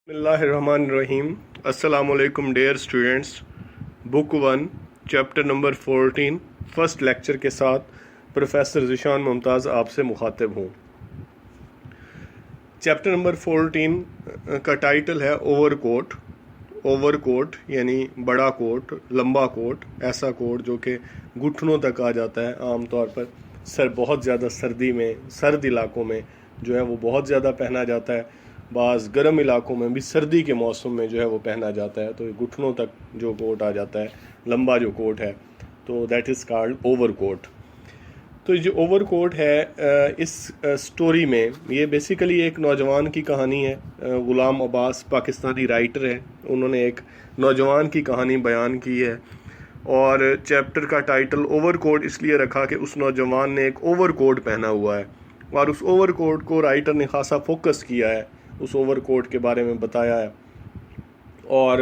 بسم اللہ الرحمن الرحیم. السلام علیکم ڈیئر اسٹوڈینٹس. بک 1 چیپٹر نمبر 14 فرسٹ لیکچر کے ساتھ پروفیسر ذیشان ممتاز آپ سے مخاطب ہوں. چیپٹر نمبر 14 کا ٹائٹل ہے اوور کوٹ. اوور کوٹ یعنی بڑا کوٹ، لمبا کوٹ، ایسا کوٹ جو کہ گھٹنوں تک آ جاتا ہے. عام طور پر بہت زیادہ سردی میں، سرد علاقوں میں جو ہے وہ بہت زیادہ پہنا جاتا ہے. بعض گرم علاقوں میں بھی سردی کے موسم میں جو ہے وہ پہنا جاتا ہے. تو یہ گھٹنوں تک جو کوٹ آ جاتا ہے، لمبا جو کوٹ ہے، تو دیٹ از کالڈ اوور کوٹ. تو جو اوور کوٹ ہے اس سٹوری میں یہ بیسیکلی ایک نوجوان کی کہانی ہے. غلام عباس پاکستانی رائٹر ہے، انہوں نے ایک نوجوان کی کہانی بیان کی ہے. اور چیپٹر کا ٹائٹل اوور کوٹ اس لیے رکھا کہ اس نوجوان نے ایک اوور کوٹ پہنا ہوا ہے، اور اس اوور کوٹ کو رائٹر نے خاصا فوکس کیا ہے، اس اوور کوٹ کے بارے میں بتایا ہے، اور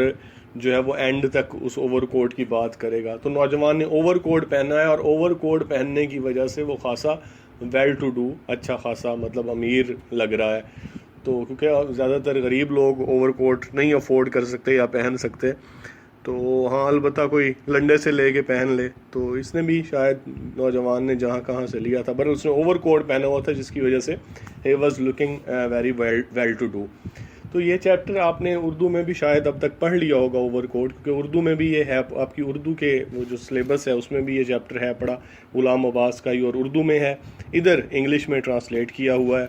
جو ہے وہ اینڈ تک اس اوور کوٹ کی بات کرے گا. تو نوجوان نے اوور کوٹ پہنا ہے، اور اوور کوٹ پہننے کی وجہ سے وہ خاصا ویل ٹو ڈو، اچھا خاصا مطلب امیر لگ رہا ہے. تو کیونکہ زیادہ تر غریب لوگ اوور کوٹ نہیں افورڈ کر سکتے یا پہن سکتے، تو ہاں البتہ کوئی لنڈے سے لے کے پہن لے. تو اس نے بھی شاید نوجوان نے جہاں کہاں سے لیا تھا، پر اس نے اوور کوٹ پہنا ہوا تھا جس کی وجہ سے ہی was looking very well to do. تو یہ چیپٹر آپ نے اردو میں بھی شاید اب تک پڑھ لیا ہوگا، اوور کوٹ، کیونکہ اردو میں بھی یہ ہے. آپ کی اردو کے وہ جو سلیبس ہے اس میں بھی یہ چیپٹر ہے پڑھا، غلام عباس کا ہی، اور اردو میں ہے، ادھر انگلش میں ٹرانسلیٹ کیا ہوا ہے.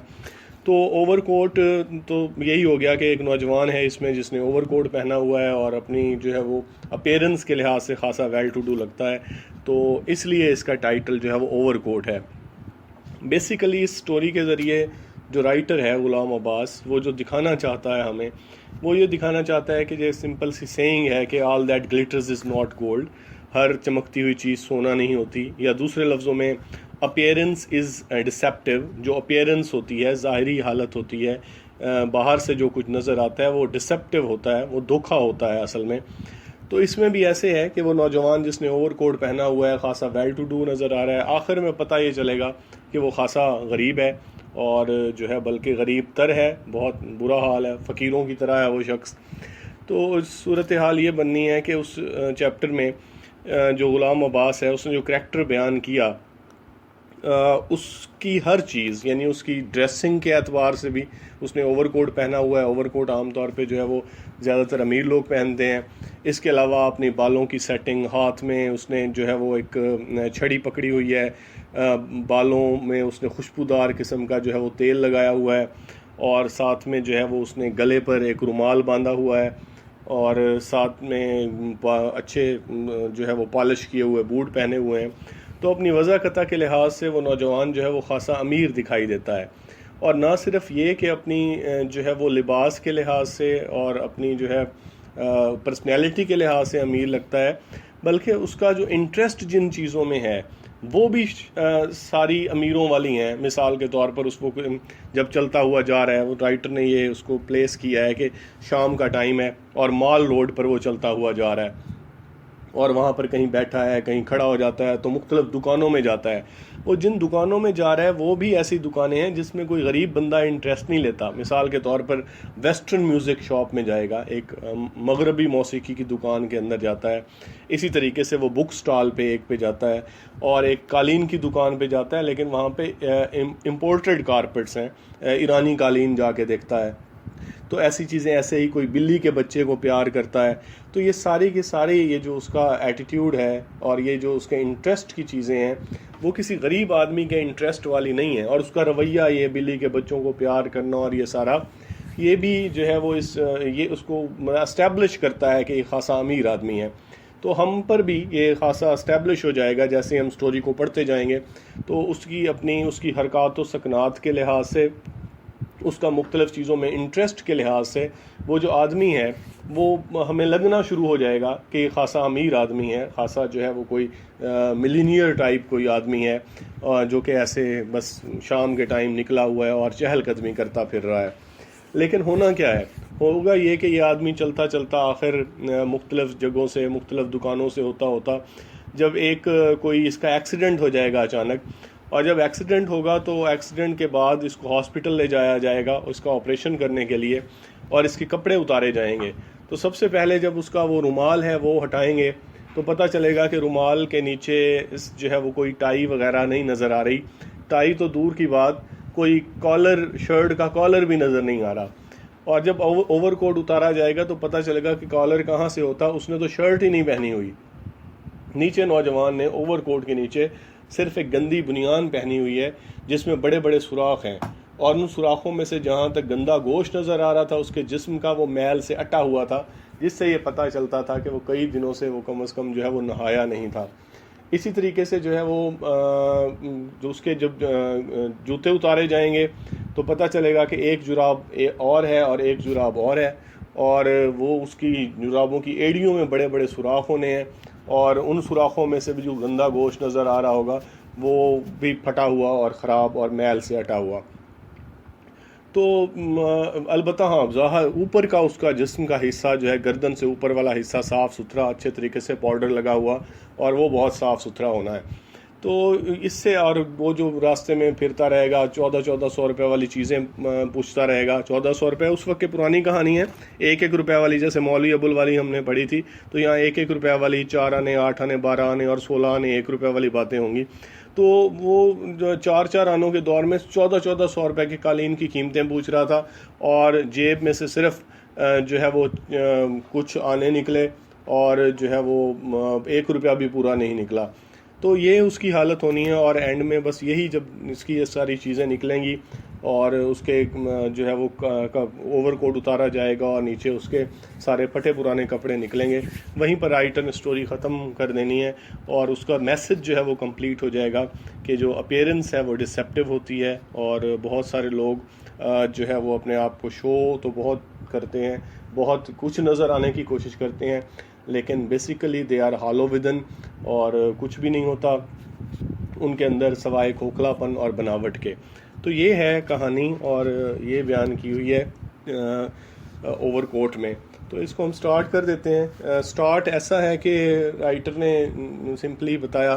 تو اوور کوٹ تو یہی ہو گیا کہ ایک نوجوان ہے اس میں جس نے اوور کوٹ پہنا ہوا ہے اور اپنی جو ہے وہ اپیرنس کے لحاظ سے خاصا ویل ٹو ڈو لگتا ہے. تو اس لیے اس کا ٹائٹل جو ہے وہ اوور کوٹ ہے. بیسیکلی اس سٹوری کے ذریعے جو رائٹر ہے غلام عباس، وہ جو دکھانا چاہتا ہے ہمیں، وہ یہ دکھانا چاہتا ہے کہ یہ سمپل سی سیئنگ ہے کہ all that glitters is not gold, ہر چمکتی ہوئی چیز سونا نہیں ہوتی. یا دوسرے لفظوں میں اپیرنس از ڈسیپٹیو. جو اپیرنس ہوتی ہے، ظاہری حالت ہوتی ہے، باہر سے جو کچھ نظر آتا ہے وہ ڈسیپٹیو ہوتا ہے، وہ دھوکہ ہوتا ہے اصل میں. تو اس میں بھی ایسے ہے کہ وہ نوجوان جس نے اوور کوٹ پہنا ہوا ہے خاصا ویل ٹو ڈو نظر آ رہا ہے. آخر میں پتہ یہ چلے گا کہ وہ خاصا غریب ہے، اور جو ہے بلکہ غریب تر ہے، بہت برا حال ہے، فقیروں کی طرح ہے وہ شخص. تو صورتحال یہ بننی ہے کہ اس چیپٹر میں جو غلام عباس ہے اس نے جو کریکٹر بیان کیا، اس کی ہر چیز، یعنی اس کی ڈریسنگ کے اعتبار سے بھی اس نے اوور کوٹ پہنا ہوا ہے. اوور کوٹ عام طور پہ جو ہے وہ زیادہ تر امیر لوگ پہنتے ہیں. اس کے علاوہ اپنی بالوں کی سیٹنگ، ہاتھ میں اس نے جو ہے وہ ایک چھڑی پکڑی ہوئی ہے، بالوں میں اس نے خوشبودار قسم کا جو ہے وہ تیل لگایا ہوا ہے، اور ساتھ میں جو ہے وہ اس نے گلے پر ایک رومال باندھا ہوا ہے، اور ساتھ میں اچھے جو ہے وہ پالش کیے ہوئے بوٹ پہنے ہوئے ہیں. تو اپنی وضاحت کے لحاظ سے وہ نوجوان جو ہے وہ خاصا امیر دکھائی دیتا ہے. اور نہ صرف یہ کہ اپنی جو ہے وہ لباس کے لحاظ سے اور اپنی جو ہے پرسنالٹی کے لحاظ سے امیر لگتا ہے، بلکہ اس کا جو انٹرسٹ جن چیزوں میں ہے وہ بھی ساری امیروں والی ہیں. مثال کے طور پر اس کو جب چلتا ہوا جا رہا ہے، وہ رائٹر نے یہ اس کو پلیس کیا ہے کہ شام کا ٹائم ہے اور مال روڈ پر وہ چلتا ہوا جا رہا ہے، اور وہاں پر کہیں بیٹھا ہے، کہیں کھڑا ہو جاتا ہے، تو مختلف دکانوں میں جاتا ہے. وہ جن دکانوں میں جا رہا ہے وہ بھی ایسی دکانیں ہیں جس میں کوئی غریب بندہ انٹرسٹ نہیں لیتا. مثال کے طور پر ویسٹرن میوزک شاپ میں جائے گا، ایک مغربی موسیقی کی دکان کے اندر جاتا ہے. اسی طریقے سے وہ بک سٹال پہ ایک پہ جاتا ہے، اور ایک قالین کی دکان پہ جاتا ہے، لیکن وہاں پہ امپورٹڈ کارپیٹس ہیں، ایرانی قالین جا کے دیکھتا ہے. تو ایسی چیزیں، ایسے ہی کوئی بلی کے بچے کو پیار کرتا ہے. تو یہ ساری کی ساری یہ جو اس کا ایٹیٹیوڈ ہے اور یہ جو اس کے انٹرسٹ کی چیزیں ہیں وہ کسی غریب آدمی کے انٹرسٹ والی نہیں ہے. اور اس کا رویہ، یہ بلی کے بچوں کو پیار کرنا اور یہ سارا، یہ بھی جو ہے وہ یہ اس کو اسٹیبلش کرتا ہے کہ یہ خاصا امیر آدمی ہے. تو ہم پر بھی یہ خاصا اسٹیبلش ہو جائے گا جیسے ہم سٹوری کو پڑھتے جائیں گے. تو اس کی حرکات و سکنات کے لحاظ سے، اس کا مختلف چیزوں میں انٹرسٹ کے لحاظ سے، وہ جو آدمی ہے وہ ہمیں لگنا شروع ہو جائے گا کہ یہ خاصا امیر آدمی ہے، خاصا جو ہے وہ کوئی ملینئر ٹائپ کوئی آدمی ہے، جو کہ ایسے بس شام کے ٹائم نکلا ہوا ہے اور چہل قدمی کرتا پھر رہا ہے. لیکن ہونا کیا ہے؟ ہوگا یہ کہ یہ آدمی چلتا چلتا آخر مختلف جگہوں سے، مختلف دکانوں سے ہوتا جب ایک کوئی اس کا ایکسیڈنٹ ہو جائے گا اچانک. اور جب ایکسیڈنٹ ہوگا تو ایکسیڈنٹ کے بعد اس کو ہاسپٹل لے جایا جائے گا اس کا آپریشن کرنے کے لیے. اور اس کے کپڑے اتارے جائیں گے. تو سب سے پہلے جب اس کا وہ رومال ہے وہ ہٹائیں گے تو پتہ چلے گا کہ رومال کے نیچے جو ہے وہ کوئی ٹائی وغیرہ نہیں نظر آ رہی. ٹائی تو دور کی بات, کوئی کالر, شرٹ کا کالر بھی نظر نہیں آ رہا. اور جب اوور کوٹ اتارا جائے گا تو پتہ چلے گا کہ کالر کہاں سے ہوتا, اس نے تو شرٹ ہی نہیں پہنی ہوئی. نیچے نوجوان نے اوور کوٹ کے نیچے صرف ایک گندی بنیان پہنی ہوئی ہے جس میں بڑے بڑے سوراخ ہیں, اور ان سوراخوں میں سے جہاں تک گندا گوشت نظر آ رہا تھا اس کے جسم کا وہ میل سے اٹا ہوا تھا, جس سے یہ پتہ چلتا تھا کہ وہ کئی دنوں سے وہ کم از کم جو ہے وہ نہایا نہیں تھا. اسی طریقے سے جو ہے وہ جو اس کے جب جوتے اتارے جائیں گے تو پتہ چلے گا کہ ایک جراب اور ہے اور ایک جراب اور ہے, اور وہ اس کی جرابوں کی ایڑیوں میں بڑے بڑے سوراخ ہونے ہیں, اور ان سوراخوں میں سے بھی جو گندا گوشت نظر آ رہا ہوگا وہ بھی پھٹا ہوا اور خراب اور میل سے ہٹا ہوا. تو البتہ ہاں ظاہر اوپر کا اس کا جسم کا حصہ جو ہے, گردن سے اوپر والا حصہ صاف ستھرا, اچھے طریقے سے پاؤڈر لگا ہوا, اور وہ بہت صاف ستھرا ہونا ہے. تو اس سے, اور وہ جو راستے میں پھرتا رہے گا 1400 روپے والی چیزیں پوچھتا رہے گا. 1400 روپے اس وقت کی پرانی کہانی ہے, 1 روپے والی جیسے مولوی ابوال والی ہم نے پڑھی تھی, تو یہاں 1 روپے والی 4 آنے 8 آنے 12 آنے اور 16 آنے 1 روپے والی باتیں ہوں گی. تو وہ جو 4 آنوں کے دور میں 1400 روپے کی قالین کی قیمتیں پوچھ رہا تھا, اور جیب میں سے صرف جو ہے وہ کچھ آنے نکلے, اور جو ہے وہ 1 روپیہ بھی پورا نہیں نکلا. تو یہ اس کی حالت ہونی ہے, اور اینڈ میں بس یہی جب اس کی یہ ساری چیزیں نکلیں گی اور اس کے جو ہے وہ اوور کوٹ اتارا جائے گا اور نیچے اس کے سارے پھٹے پرانے کپڑے نکلیں گے, وہیں پر رائٹر نے سٹوری ختم کر دینی ہے, اور اس کا میسج جو ہے وہ کمپلیٹ ہو جائے گا کہ جو اپیرنس ہے وہ ڈسیپٹیو ہوتی ہے, اور بہت سارے لوگ جو ہے وہ اپنے آپ کو شو تو بہت کرتے ہیں, بہت کچھ نظر آنے کی کوشش کرتے ہیں, لیکن بیسیکلی دے آر ہالو ودن, اور کچھ بھی نہیں ہوتا ان کے اندر سوائے کھوکھلا پن اور بناوٹ کے. تو یہ ہے کہانی, اور یہ بیان کی ہوئی ہے اوور کوٹ میں. تو اس کو ہم سٹارٹ کر دیتے ہیں. سٹارٹ ایسا ہے کہ رائٹر نے سمپلی بتایا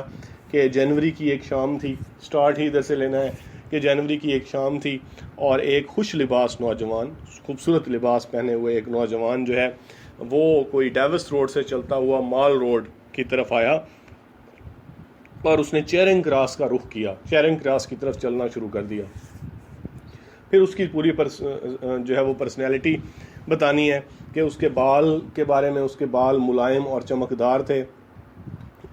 کہ جنوری کی ایک شام تھی, سٹارٹ ہی ادھر سے لینا ہے کہ جنوری کی ایک شام تھی, اور ایک خوش لباس نوجوان, خوبصورت لباس پہنے ہوئے ایک نوجوان جو ہے وہ کوئی ڈیوس روڈ سے چلتا ہوا مال روڈ کی طرف آیا, اور اس نے چیرنگ کراس کا رخ کیا, چیرنگ کراس کی طرف چلنا شروع کر دیا. پھر اس کی پوری جو ہے وہ پرسنالٹی بتانی ہے کہ اس کے بال کے بارے میں, اس کے بال ملائم اور چمکدار تھے,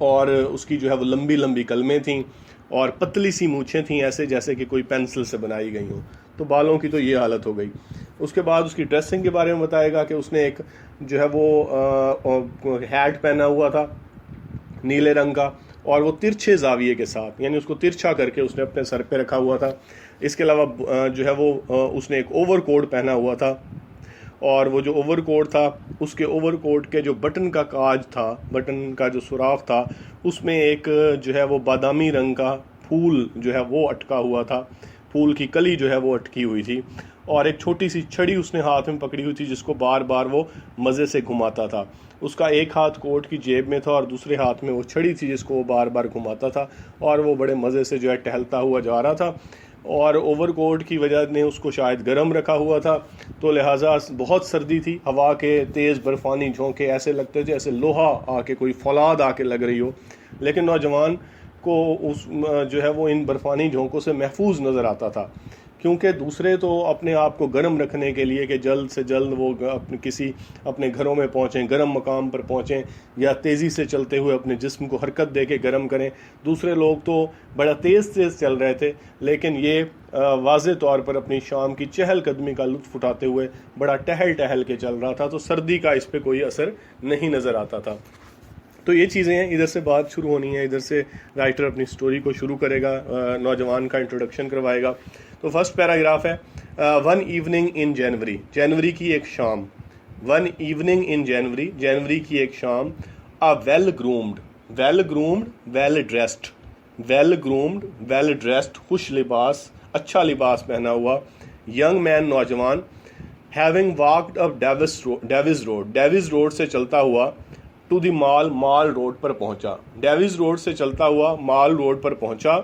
اور اس کی جو ہے وہ لمبی لمبی کلمیں تھیں, اور پتلی سی مونچھیں تھیں ایسے جیسے کہ کوئی پینسل سے بنائی گئی ہوں. تو بالوں کی تو یہ حالت ہو گئی. اس کے بعد اس کی ڈریسنگ کے بارے میں بتائے گا کہ اس نے ایک جو ہے وہ ہیٹ پہنا ہوا تھا نیلے رنگ کا, اور وہ ترچھے زاویے کے ساتھ, یعنی اس کو ترچھا کر کے اس نے اپنے سر پہ رکھا ہوا تھا. اس کے علاوہ جو ہے وہ اس نے ایک اوور کوٹ پہنا ہوا تھا, اور وہ جو اوور کوٹ تھا اس کے اوور کوٹ کے جو بٹن کا کاج تھا, بٹن کا جو سوراخ تھا, اس میں ایک جو ہے وہ بادامی رنگ کا پھول جو ہے وہ اٹکا ہوا تھا, پھول کی کلی جو ہے وہ اٹکی ہوئی تھی, اور ایک چھوٹی سی چھڑی اس نے ہاتھ میں پکڑی ہوئی تھی جس کو بار بار وہ مزے سے گھماتا تھا. اس کا ایک ہاتھ کوٹ کی جیب میں تھا اور دوسرے ہاتھ میں وہ چھڑی تھی جس کو وہ بار بار گھماتا تھا, اور وہ بڑے مزے سے جو ہے ٹہلتا ہوا جا رہا تھا. اور اوور کوٹ کی وجہ نے اس کو شاید گرم رکھا ہوا تھا, تو لہٰذا بہت سردی تھی, ہوا کے تیز برفانی جھونکے ایسے لگتے تھے جیسے لوہا آ کے, کوئی فولاد آ کے لگ رہی ہو. لیکن نوجوان کو اس جو ہے وہ ان برفانی جھونکوں سے محفوظ نظر آتا تھا, کیونکہ دوسرے تو اپنے آپ کو گرم رکھنے کے لیے کہ جلد سے جلد وہ اپنے گھروں میں پہنچیں, گرم مقام پر پہنچیں, یا تیزی سے چلتے ہوئے اپنے جسم کو حرکت دے کے گرم کریں. دوسرے لوگ تو بڑا تیز چل رہے تھے, لیکن یہ واضح طور پر اپنی شام کی چہل قدمی کا لطف اٹھاتے ہوئے بڑا ٹہل کے چل رہا تھا, تو سردی کا اس پہ کوئی اثر نہیں نظر آتا تھا. تو یہ چیزیں ہیں, ادھر سے بات شروع ہونی ہے, ادھر سے رائٹر اپنی سٹوری کو شروع کرے گا, نوجوان کا انٹروڈکشن کروائے گا. تو فرسٹ پیراگراف ہے, ون ایوننگ ان جنوری, جنوری کی ایک شام. ون ایوننگ ان جنوری, جنوری کی ایک شام. Well groomed, well groomed, well dressed, well groomed, well dressed, خوش لباس, اچھا لباس پہنا ہوا. ینگ مین, نوجوان. Having walked up Davis road, Davis road سے چلتا ہوا. To the mall, mall road پر پہنچا. ڈیوس روڈ سے چلتا ہوا مال روڈ پر پہنچا.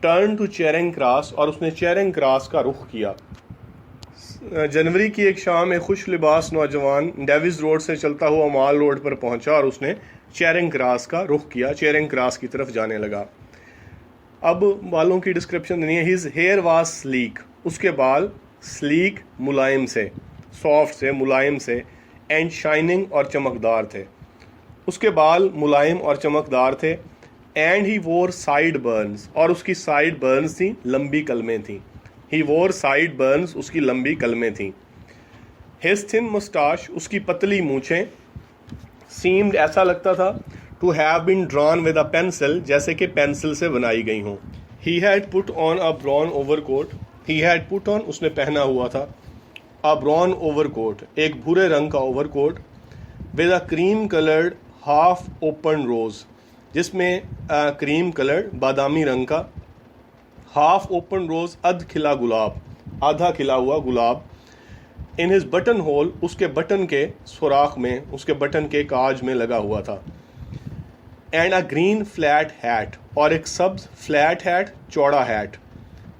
ٹرن ٹو چیرنگ کراس, اور اس نے چیرنگ کراس کا رخ کیا. جنوری کی ایک شام ایک خوش لباس نوجوان ڈیوز روڈ سے چلتا ہوا مال روڈ پر پہنچا اور اس نے چیرنگ کراس کا رخ کیا، چیرنگ کراس کی طرف جانے لگا۔ اب بالوں کی ڈسکرپشن دینی ہے۔ ہز ہیئر واز سلیک، اس کے بال سلیک ملائم سے، سافٹ سے، ملائم سے، اینڈ شائننگ اور چمکدار تھے، اس کے بال ملائم اور چمکدار تھے۔ اینڈ ہی وور سائڈ برنز، اور اس کی سائڈ برنز تھیں، لمبی کلمیں تھیں۔ ہی وور سائڈ برنز، اس کی لمبی کلمیں تھیں۔ ہز تھن مسٹاش، اس کی پتلی مونچھیں، سیمڈ، ایسا لگتا تھا، to have been drawn with a pencil, جیسے کہ پینسل سے بنائی گئی ہوں۔ He had put on a brown overcoat, he had put on, اس نے پہنا ہوا تھا، اے براؤن اوور کوٹ، ایک بھورے رنگ کا overcoat, with a cream coloured half open rose, جس میں کریم کلرڈ بادامی رنگ کا، ہاف اوپن روز، ادھ کھلا گلاب، آدھا کھلا ہوا گلاب، ان ہز بٹن ہول، اس کے بٹن کے سوراخ میں، اس کے بٹن کے کاج میں لگا ہوا تھا۔ And a green flat hat, اور ایک سبز فلیٹ ہیٹ، چوڑا ہیٹ،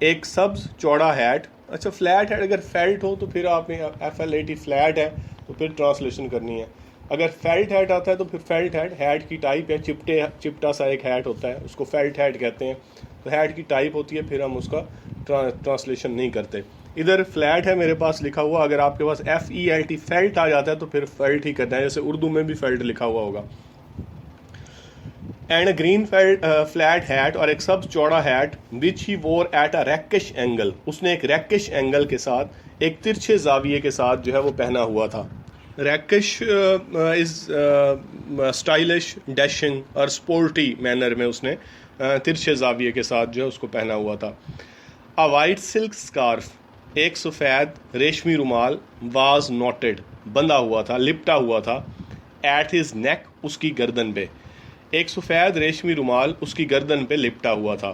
ایک سبز چوڑا ہیٹ۔ اچھا فلیٹ ہیٹ اگر فیلٹ ہو تو پھر آپ نے F L A T flat ہے تو پھر ٹرانسلیشن کرنی ہے، اگر فیلٹ ہیٹ آتا ہے تو پھر فیلٹ ہیٹ، ہیٹ کی ٹائپ ہے، چپٹا سا ایک ہیٹ ہوتا ہے، اس کو فیلٹ ہیٹ کہتے ہیں، تو ہیٹ کی ٹائپ ہوتی ہے، پھر ہم اس کا ٹرانسلیشن نہیں کرتے۔ ادھر فلیٹ ہے میرے پاس لکھا ہوا، اگر آپ کے پاس F E L T felt آ جاتا ہے تو پھر فیلٹ ہی کرنا ہے، جیسے اردو میں بھی فیلٹ لکھا ہوا ہوگا۔ And a green flat hat, اور ایک سب چوڑا ہیٹ، وچ ہی وور ایٹ اے ریکش اینگل، اس نے ایک ریکش اینگل کے ساتھ، ایک ترچھے زاویے کے ساتھ جو ہے وہ پہنا ہوا تھا۔ ریکش از اسٹائلش، ڈیشنگ اور اسپورٹی مینر میں اس نے ترچھے زاویے کے ساتھ جو ہے اس کو پہنا ہوا تھا۔ اے وائٹ سلک اسکارف، ایک سفید ریشمی رومال، واز نوٹڈ، بندھا ہوا تھا، لپٹا ہوا تھا، ایٹ ہز نیک، اس کی گردن پہ، ایک سفید ریشمی رومال اس کی گردن پہ لپٹا ہوا تھا۔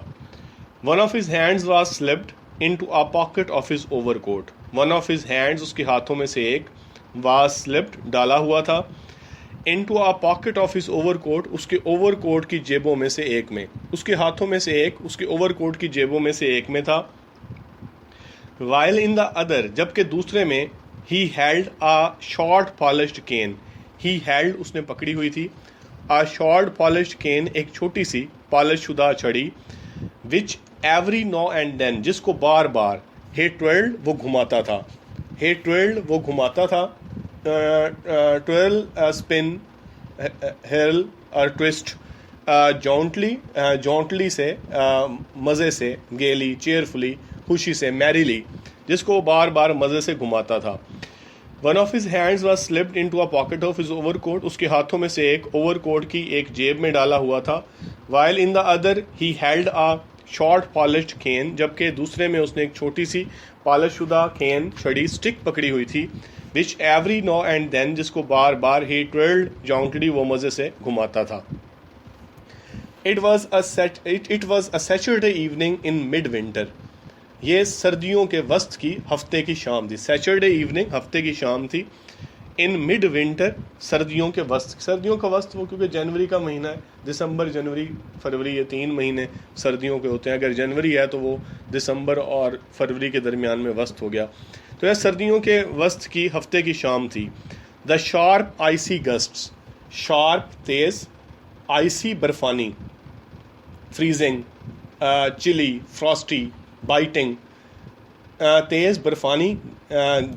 One of his hands was slipped into a pocket of his over quote, one of his hands, اس کے ہاتھوں میں سے ایک، واز سلپڈ، ڈالا ہوا تھا، into a pocket of his over کوٹ، اس کے اوور کوٹ کی جیبوں میں سے ایک میں، اس کے ہاتھوں میں سے ایک اس کے اوور کوٹ کی جیبوں میں سے ایک میں تھا۔ وائل ان دا ادر، جبکہ دوسرے میں، he held a short polished cane, he held, اس نے پکڑی ہوئی تھی، اے شارٹ پالشڈ کین، ایک چھوٹی سی پالش شدہ چھڑی، which every know and then, جس کو بار بار، ہی ٹویلڈ، وہ گھماتا تھا، ہی ٹویلڈ، وہ گھماتا تھا، ٹویل، اسپن، ہیرل اور ٹوسٹ، جونٹلی، جونٹلی سے، مزے سے، گیلی، چیئرفلی، خوشی سے، میریلی، جس کو بار بار مزے سے گھماتا تھا۔ One of his hands was slipped into a pocket of his over کوٹ، اس کے ہاتھوں میں سے ایک اوور کوٹ کی ایک جیب میں ڈالا ہوا تھا۔ While in the other he held a short polished can, جبکہ دوسرے میں اس نے ایک چھوٹی سی پالش شدہ کین، چھڑی، اسٹک پکڑی ہوئی تھی، which every know and then, جس کو بار بار، ہی ٹویلڈ، جونٹلی، وہ مزے سے گھماتا تھا۔ It was a Saturday evening in mid winter, یہ سردیوں کے وسط کی ہفتے کی شام تھی، سیچرڈے ایوننگ ہفتے کی شام تھی، ان مڈ ونٹر، سردیوں کے وسط، سردیوں کا وسط وہ کیونکہ جنوری کا مہینہ ہے، دسمبر، جنوری، فروری، یہ 3 مہینے سردیوں کے ہوتے ہیں، اگر جنوری ہے تو وہ دسمبر اور فروری کے درمیان میں وسط ہو گیا، تو یہ سردیوں کے وسط کی ہفتے کی شام تھی۔ دا شارپ آئسی گسٹس، شارپ، تیز، آئسی، برفانی، فریزنگ، چلی، فراسٹی، بائٹنگ، تیز برفانی،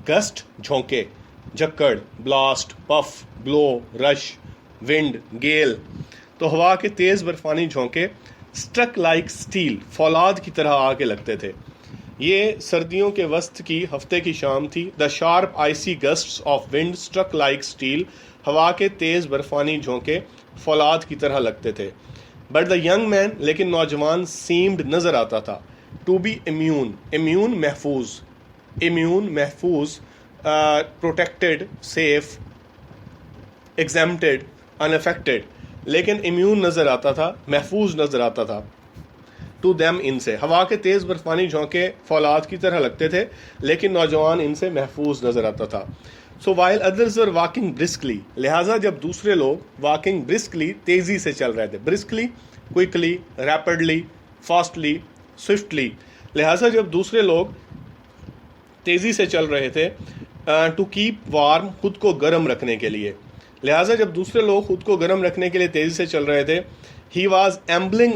گسٹ، جھونکے، جھکڑ، بلاسٹ، پف، بلو، رش، ونڈ، گیل، تو ہوا کے تیز برفانی جھونکے، اسٹرک لائک اسٹیل، فولاد کی طرح آ کے لگتے تھے۔ یہ سردیوں کے وسط کی ہفتے کی شام تھی۔ The sharp icy gusts of wind struck like steel, ہوا کے تیز برفانی جھونکے فولاد کی طرح لگتے تھے۔ بٹ دا ینگ مین، لیکن نوجوان، سیمڈ، نظر آتا تھا، ٹو بی امیون، امیون، محفوظ، امیون، محفوظ، پروٹیکٹڈ، سیف، ایگزیمپٹڈ، ان افیکٹڈ، لیکن امیون نظر آتا تھا، محفوظ نظر آتا تھا، ٹو دیم، ان سے۔ ہوا کے تیز برفانی جھونکے فولاد کی طرح لگتے تھے لیکن نوجوان ان سے محفوظ نظر آتا تھا۔ So while others were walking briskly, لہٰذا جب دوسرے لوگ واکنگ برسکلی، تیزی سے چل رہے تھے، برسکلی، کوئکلی، ریپڈلی، فاسٹلی، سوئفٹلی، لہٰذا جب دوسرے لوگ تیزی سے چل رہے تھے ٹو کیپ وارم، خود کو گرم رکھنے کے لیے. لہٰذا جب دوسرے لوگ خود کو گرم رکھنے کے لیے تیزی سے چل رہے تھے، ہی واز ایمبلنگ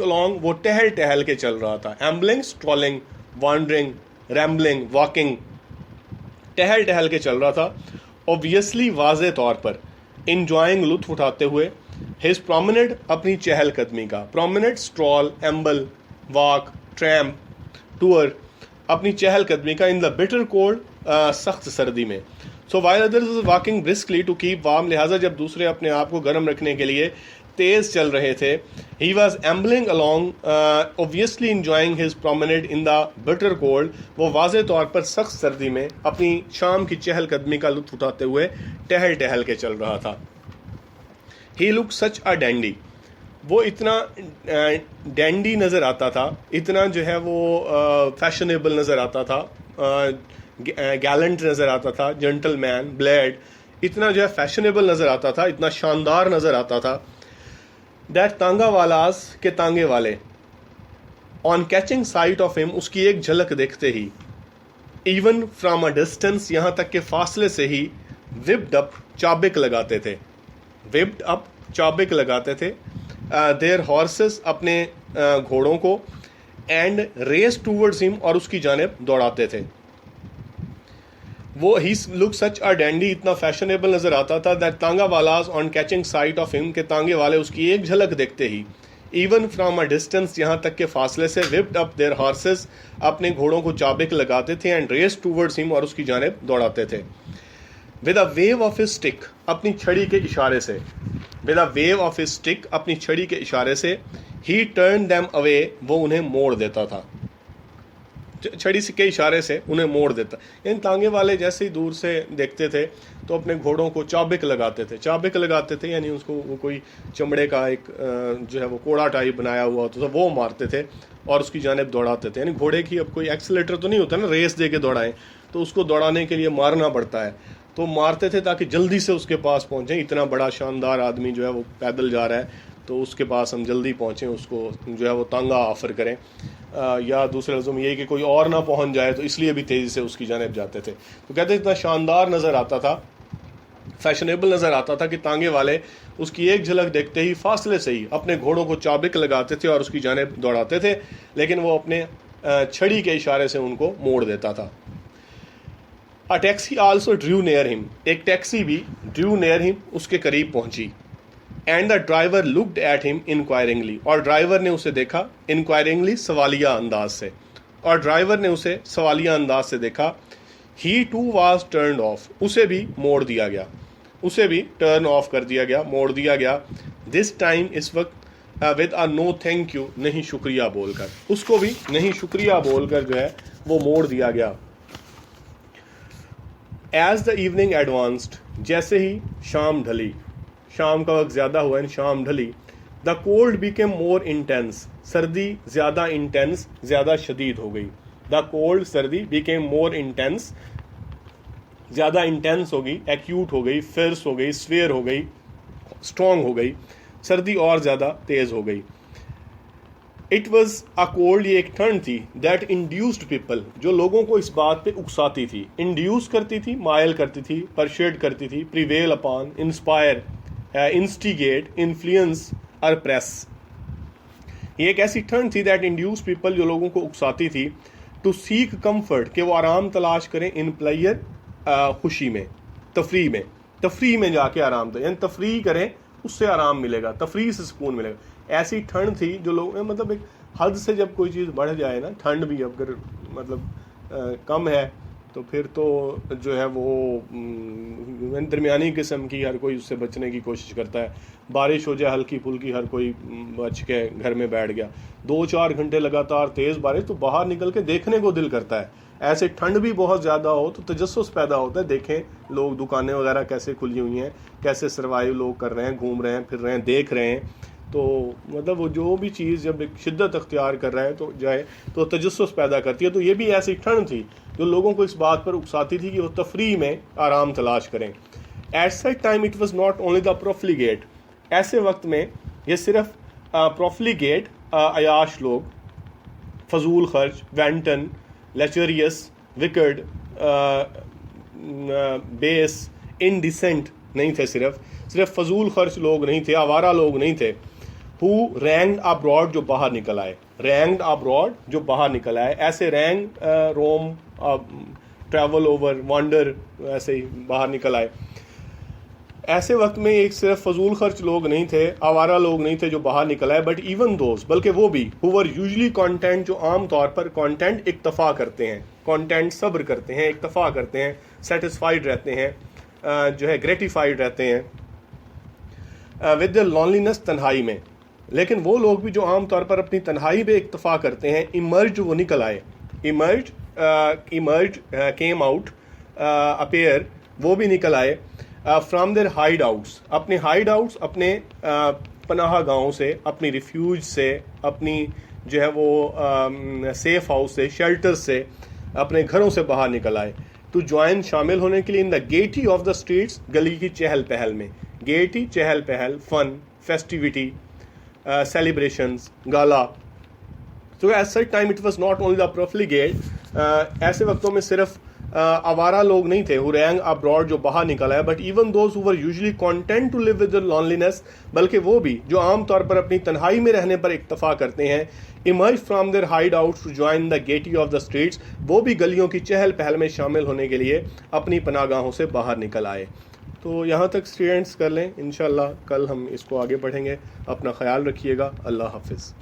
along، وہ ٹہل ٹہل کے چل رہا تھا. ایمبلنگ، اسٹرولنگ، وانڈرنگ، ریمبلنگ، واکنگ، ٹہل ٹہل کے چل رہا تھا. اوبویسلی، واضح طور پر، انجوائنگ، لطف اٹھاتے ہوئے، ہز پرومنٹ، اپنی چہل قدمی کا. Promenade, stroll, amble, walk, tramp, tour, اپنی چہل قدمی کا. ان دا بٹر کولڈ، سخت سردی میں. So while others walking briskly to keep warm, لہٰذا جب دوسرے اپنے آپ کو گرم رکھنے کے لیے تیز چل رہے تھے، he was ambling along، obviously enjoying his promenade in the bitter cold، وہ واضح طور پر سخت سردی میں اپنی شام کی چہل قدمی کا لطف اٹھاتے ہوئے ٹہل ٹہل کے چل رہا تھا. he looked such a dandy، وہ اتنا ڈینڈی نظر آتا تھا، اتنا جو ہے وہ فیشنیبل نظر آتا تھا، گیلنٹ نظر آتا تھا، جنٹل مین، بلیڈ، اتنا جو ہے فیشنیبل نظر آتا تھا، اتنا شاندار نظر آتا تھا. دیٹ تانگا والاز، کے تانگے والے، آن کیچنگ سائٹ آف ہم، اس کی ایک جھلک دیکھتے ہی، ایون فرام اے ڈسٹینس، یہاں تک کہ فاصلے سے ہی، وپڈ اپ، چابک لگاتے تھے. وپڈ اپ، چابک لگاتے تھے. دیر ہارسز، اپنے گھوڑوں کو. اینڈ ریس ٹوورڈز ہم، اور اس کی جانب دوڑاتے تھے. وہ ہی لک سچ اے ڈینڈی، اتنا فیشنیبل نظر آتا تھا. That tanga wallahs on catching sight of him, کہ تانگے والے اس کی ایک جھلک دیکھتے ہی، ایون فرام اے ڈسٹینس، یہاں تک کہ فاصلے سے، وپڈ اپ دیر ہارسز، اپنے گھوڑوں کو چابک لگاتے تھے. اینڈ ریس ٹوورڈز ہم، اور اس کی جانب دوڑاتے تھے. With a wave of his stick, اپنی چھڑی کے اشارے سے. With a wave of his stick, اپنی چھڑی کے اشارے سے. ہی ٹرن دیم اوے، وہ انہیں موڑ دیتا تھا. چھڑی کے اشارے سے انہیں موڑ دیتا. یعنی تانگے والے جیسے ہی دور سے دیکھتے تھے تو اپنے گھوڑوں کو چابک لگاتے تھے. چابک لگاتے تھے یعنی اس کو وہ کوئی چمڑے کا ایک جو ہے وہ کوڑا ٹائپ بنایا ہوا ہوتا تھا، وہ مارتے تھے اور اس کی جانب دوڑاتے تھے. یعنی گھوڑے کی اب کوئی ایکسیلیٹر تو نہیں ہوتا نا ریس دے کے دوڑائیں، تو اس کو دوڑانے کے لیے مارنا پڑتا ہے، تو مارتے تھے تاکہ جلدی سے اس کے پاس پہنچیں. اتنا بڑا شاندار آدمی جو ہے وہ پیدل جا رہا ہے تو اس کے پاس ہم جلدی پہنچیں، اس کو جو ہے وہ تانگا آفر کریں، یا دوسرے لفظوں میں یہ کہ کوئی اور نہ پہنچ جائے، تو اس لیے بھی تیزی سے اس کی جانب جاتے تھے. تو کہتے ہیں اتنا شاندار نظر آتا تھا، فیشنیبل نظر آتا تھا کہ تانگے والے اس کی ایک جھلک دیکھتے ہی فاصلے سے ہی اپنے گھوڑوں کو چابک لگاتے تھے اور اس کی جانب دوڑاتے تھے، لیکن وہ اپنے چھڑی کے اشارے سے ان کو موڑ دیتا تھا. A taxi also drew near him، ایک ٹیکسی بھی drew near him، اس کے قریب پہنچی. And the driver looked at him inquiringly، اور ڈرائیور نے اسے دیکھا inquiringly، سوالیہ انداز سے، اور ڈرائیور نے اسے سوالیہ انداز سے دیکھا. He too was turned off، اسے بھی موڑ دیا گیا، اسے بھی ٹرن آف کر دیا گیا، موڑ دیا گیا. This time، اس وقت with a no thank you، نہیں شکریہ بول کر، اس کو بھی نہیں شکریہ بول کر جو ہے وہ موڑ دیا گیا. ایز دا ایوننگ ایڈوانسڈ، جیسے ہی شام ڈھلی، شام کا وقت زیادہ ہوا، شام ڈھلی. The cold became more intense, سردی زیادہ انٹینس، زیادہ شدید ہو گئی. دا کولڈ، سردی، بیکیم مور انٹینس، زیادہ انٹینس ہو گئی، ایکیوٹ ہو گئی، فیئرس ہو گئی، سویئر ہو گئی، اسٹرانگ ہو گئی، سردی اور زیادہ تیز ہو گئی. اٹ واز اے کولڈ، یہ ایک ٹھنڈ تھی. دیٹ انڈیوسڈ پیپل، جو لوگوں کو اس بات پہ اکساتی تھی. انڈیوس کرتی تھی، مائل کرتی تھی، پرشیڈ کرتی تھی. Prevail upon, inspire, instigate, influence اور پریس. یہ ایک ایسی ٹھنڈ تھی دیٹ انڈیوس پیپل، جو لوگوں کو اکساتی تھی. ٹو سیک کمفرٹ، کہ وہ آرام تلاش کریں. ان پلیئر، خوشی میں، تفریح میں، تفریح میں جا کے آرام یعنی تفریح کریں، اس سے آرام ملے گا، تفریح سے سکون ملے گا. ایسی ٹھنڈ تھی جو لوگ مطلب ایک حد سے جب کوئی چیز بڑھ جائے نا، ٹھنڈ بھی اگر مطلب کم ہے تو پھر تو جو ہے وہ درمیانی قسم کی، ہر کوئی اس سے بچنے کی کوشش کرتا ہے. بارش ہو جائے ہلکی پھلکی، ہر کوئی بچ کے گھر میں بیٹھ گیا. 2-4 گھنٹے لگاتار تیز بارش تو باہر نکل کے دیکھنے کو دل کرتا ہے. ایسے ٹھنڈ بھی بہت زیادہ ہو تو تجسس پیدا ہوتا ہے، دیکھیں لوگ دکانیں وغیرہ کیسے کھلی ہوئی ہیں، کیسے سروائیو لوگ کر رہے ہیں، گھوم رہے ہیں، پھر رہے ہیں، دیکھ رہے ہیں. تو مطلب وہ جو بھی چیز جب ایک شدت اختیار کر رہا ہے تو جائے تو تجسس پیدا کرتی ہے. تو یہ بھی ایسی ٹھنڈ تھی جو لوگوں کو اس بات پر اکساتی تھی کہ وہ تفریح میں آرام تلاش کریں. At such time it was not only the profligate, ایسے وقت میں یہ صرف پروفلیگیٹ، عیاش لوگ، فضول خرچ، وینٹن، لیچریس, وکڈ, بیس, انڈیسنٹ نہیں تھے, صرف فضول خرچ لوگ نہیں تھے, آوارہ لوگ نہیں تھے. who ranged abroad, جو باہر نکل آئے, ranged abroad جو باہر نکل آئے, ایسے رینگ روم, ٹریول اوور, وانڈر, ایسے ہی باہر نکل آئے. ایسے وقت میں ایک صرف فضول خرچ لوگ نہیں تھے, آوارہ لوگ نہیں تھے جو باہر نکل آئے, بٹ ایون دوز, بلکہ وہ بھی, who were usually content, جو عام طور پر کانٹینٹ اکتفا کرتے ہیں, کانٹینٹ صبر کرتے ہیں, اکتفا کرتے ہیں, سیٹسفائیڈ رہتے ہیں, جو ہے گریٹیفائیڈ رہتے ہیں, ود دا لونلینس, تنہائی میں. لیکن وہ لوگ بھی جو عام طور پر اپنی تنہائی پہ اکتفا کرتے ہیں, ایمرج, وہ نکل آئے, ایمرج, کیم آؤٹ, اپیئر, وہ بھی نکل آئے, فرام دیر ہائیڈ آؤٹس, اپنے ہائیڈ آؤٹس, اپنے پناہ گاہوں سے, اپنی ریفیوج سے, اپنی جو ہے وہ سیف ہاؤس سے, شیلٹر سے, اپنے گھروں سے باہر نکل آئے, ٹو جوائن, شامل ہونے کے لیے, ان دا گیٹی آف دا اسٹریٹس, گلی کی چہل پہل میں. گیٹی, چہل پہل, فن, فیسٹیوٹی, celebrations, gala. So at such time it was not only the profligate, ایسے وقتوں میں صرف آوارہ لوگ نہیں تھے, who rang abroad, جو باہر نکل آئے, but even those who were usually content to live with the loneliness, بلکہ وہ بھی جو عام طور پر اپنی تنہائی میں رہنے پر اکتفا کرتے ہیں, emerged from their hideouts to join the gaiety of the streets, وہ بھی گلیوں کی چہل پہل میں شامل ہونے کے لیے اپنی پناہ گاہوں سے باہر نکل آئے. تو یہاں تک اسٹوڈینٹس کر لیں, انشاءاللہ کل ہم اس کو آگے پڑھیں گے. اپنا خیال رکھیے گا, اللہ حافظ.